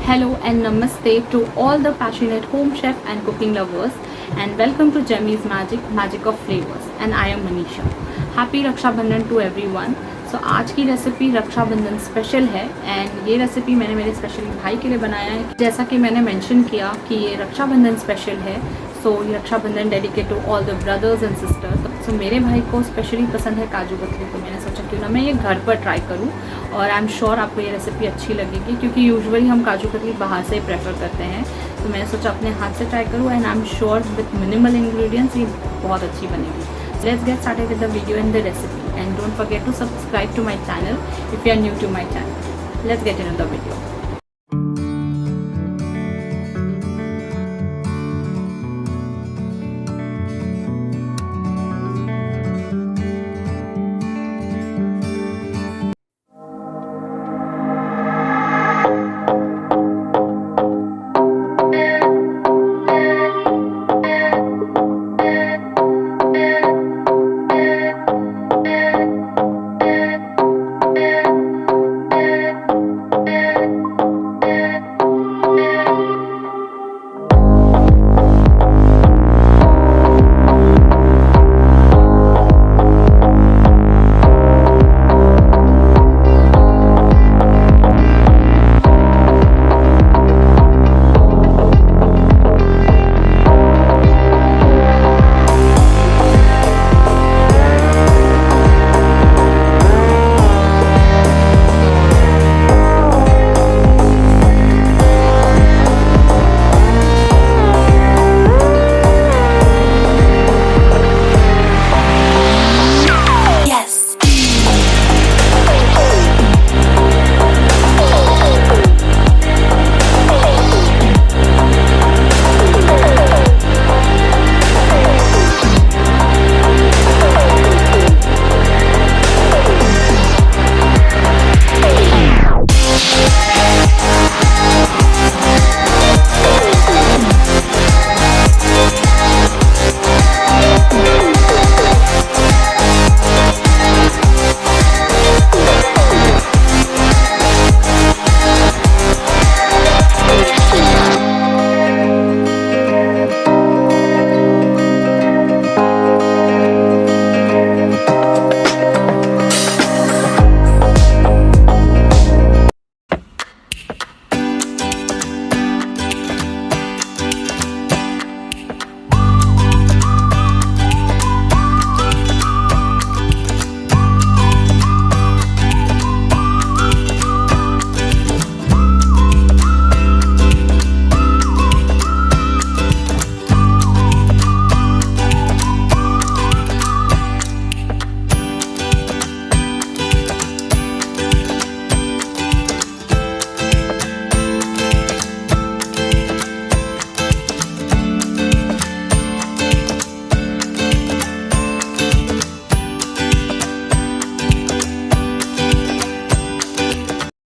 Hello and namaste to all the passionate home chef and cooking lovers, and welcome to Gms Magic of Flavors, and I am Manisha. Happy RakshaBandhan to everyone. So आज की recipe Rakshabandhan special है and ये recipe मैंने मेरे specially भाई के लिए बनाया है. जैसा कि मैंने मेंशन किया कि ये रक्षाबंधन स्पेशल है, सो ये Rakshabandhan dedicate to all the brothers and sisters. So मेरे भाई को स्पेशली पसंद है काजू कतली, तो मैंने सोचा क्यों ना मैं ये घर पर ट्राई करूँ और आई एम श्योर आपको ये रेसिपी अच्छी लगेगी क्योंकि यूजुअली हम काजू कतली बाहर से ही प्रेफर करते हैं. तो मैंने सोचा अपने हाथ से ट्राई करूँ and I am sure with minimal ingredients ये बहुत अच्छी बनेगी. Let's get started with the video and the recipe, and don't forget to subscribe to my channel if you are new to my channel. Let's get into the video.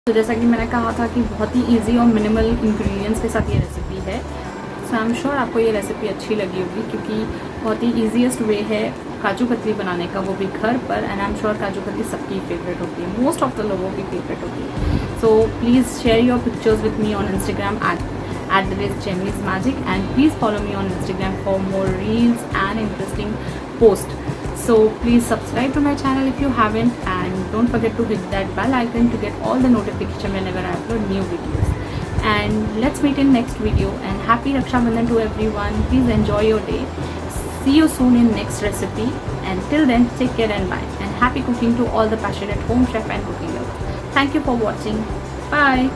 तो जैसा कि मैंने कहा था कि बहुत ही इजी और मिनिमल इंग्रेडिएंट्स के साथ ये रेसिपी है. सो आई एम श्योर आपको ये रेसिपी अच्छी लगी होगी क्योंकि बहुत ही ईजीएस्ट वे है काजू कतली बनाने का, वो भी घर पर. And I am sure kaju katli सबकी फेवरेट होती है, मोस्ट ऑफ द लोगों की फेवरेट होती है. So please share your pictures with me on Instagram at Gms Magic, and please follow me on Instagram for more reels and interesting posts. So please subscribe to my channel if you haven't, and don't forget to hit that bell icon to get all the notification whenever I upload new videos. And let's meet in next video, and happy RakshaBandhan to everyone. Please enjoy your day. See you soon in next recipe, and till then take care and bye, and happy cooking to all the passionate home chef and cooking lovers. Thank you for watching. Bye.